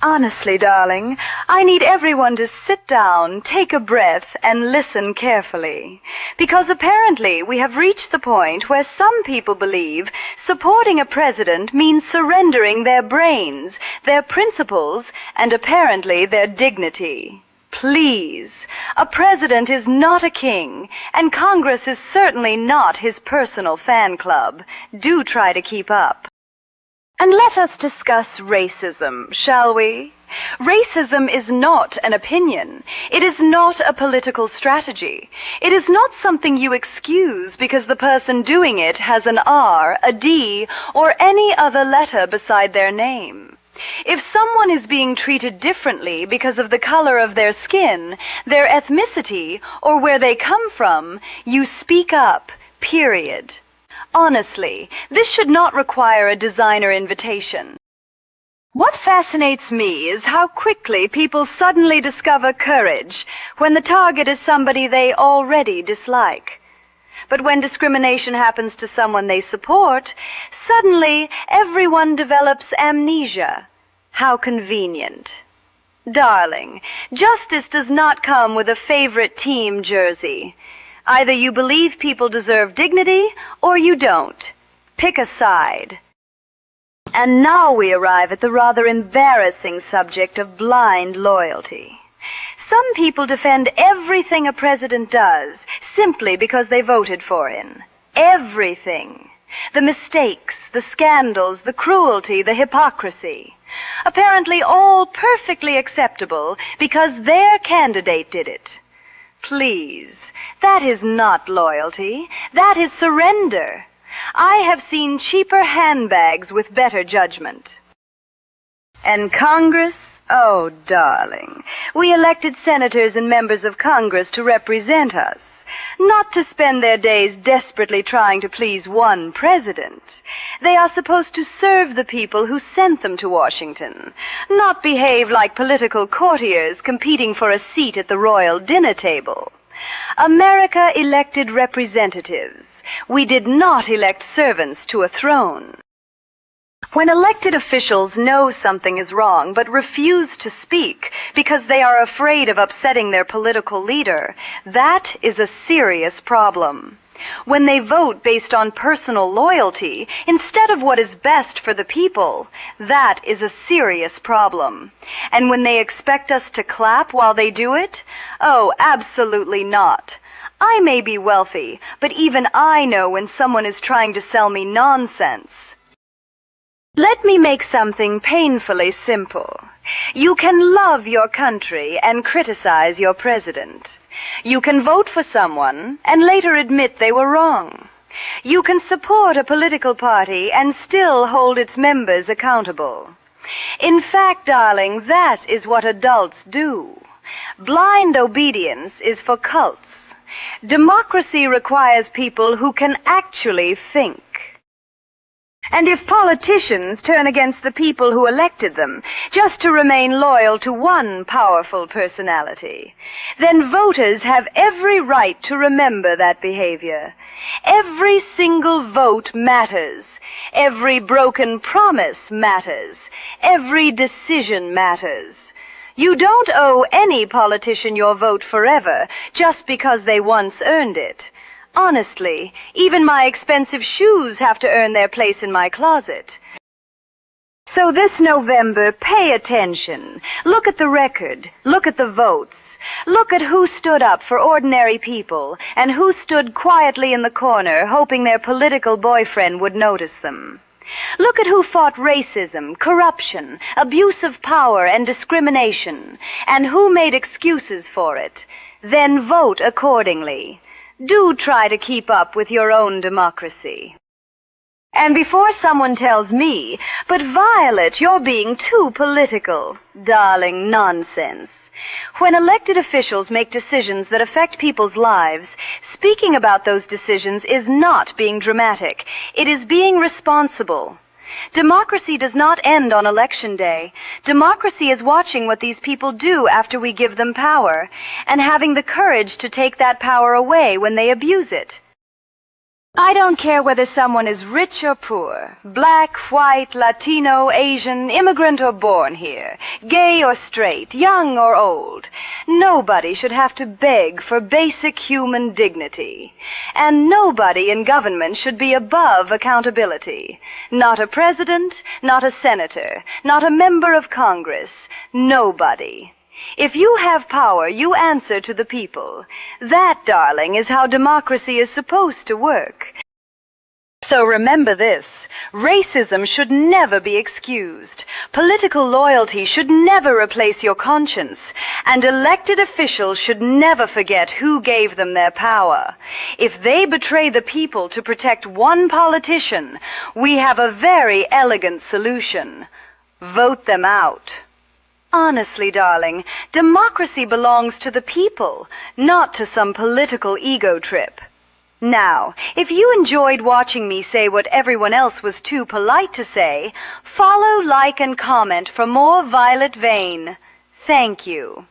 Honestly, darling, I need everyone to sit down, take a breath, and listen carefully. Because apparently we have reached the point where some people believe supporting a president means surrendering their brains, their principles, and apparently their dignity. Please, a president is not a king, and Congress is certainly not his personal fan club. Do try to keep up. And let us discuss racism, shall we? Racism is not an opinion. It is not a political strategy. It is not something you excuse because the person doing it has an R, a D, or any other letter beside their name. If someone is being treated differently because of the color of their skin, their ethnicity, or where they come from, you speak up, period. Honestly, this should not require a designer invitation. What fascinates me is how quickly people suddenly discover courage when the target is somebody they already dislike. But when discrimination happens to someone they support, suddenly everyone develops amnesia. How convenient. Darling, justice does not come with a favorite team jersey. Either you believe people deserve dignity, or you don't. Pick a side. And now we arrive at the rather embarrassing subject of blind loyalty. Some people defend everything a president does simply because they voted for him. Everything. The mistakes, the scandals, the cruelty, the hypocrisy. Apparently all perfectly acceptable because their candidate did it. Please, that is not loyalty. That is surrender. I have seen cheaper handbags with better judgment. And Congress? Oh, darling, we elected senators and members of Congress to represent us, not to spend their days desperately trying to please one president. They are supposed to serve the people who sent them to Washington, not behave like political courtiers competing for a seat at the royal dinner table. America elected representatives. We did not elect servants to a throne. When elected officials know something is wrong but refuse to speak because they are afraid of upsetting their political leader, that is a serious problem. When they vote based on personal loyalty instead of what is best for the people, that is a serious problem. And when they expect us to clap while they do it, oh, absolutely not. I may be wealthy, but even I know when someone is trying to sell me nonsense. Let me make something painfully simple. You can love your country and criticize your president. You can vote for someone and later admit they were wrong. You can support a political party and still hold its members accountable. In fact, darling, that is what adults do. Blind obedience is for cults. Democracy requires people who can actually think. And if politicians turn against the people who elected them just to remain loyal to one powerful personality, then voters have every right to remember that behavior. Every single vote matters. Every broken promise matters. Every decision matters. You don't owe any politician your vote forever just because they once earned it. Honestly, even my expensive shoes have to earn their place in my closet. So this November, pay attention. Look at the record. Look at the votes. Look at who stood up for ordinary people and who stood quietly in the corner hoping their political boyfriend would notice them. Look at who fought racism, corruption, abuse of power, and discrimination, and who made excuses for it. Then vote accordingly. Do try to keep up with your own democracy. And before someone tells me, "But Violet, you're being too political," darling, nonsense. When elected officials make decisions that affect people's lives, speaking about those decisions is not being dramatic. It is being responsible. Democracy does not end on election day. Democracy is watching what these people do after we give them power, and having the courage to take that power away when they abuse it. I don't care whether someone is rich or poor, black, white, Latino, Asian, immigrant or born here, gay or straight, young or old. Nobody should have to beg for basic human dignity. And nobody in government should be above accountability. Not a president, not a senator, not a member of Congress. Nobody. If you have power, you answer to the people. That, darling, is how democracy is supposed to work. So remember this. Racism should never be excused. Political loyalty should never replace your conscience. And elected officials should never forget who gave them their power. If they betray the people to protect one politician, we have a very elegant solution. Vote them out. Honestly, darling, democracy belongs to the people, not to some political ego trip. Now, if you enjoyed watching me say what everyone else was too polite to say, follow, like, and comment for more Violet VANE. Thank you.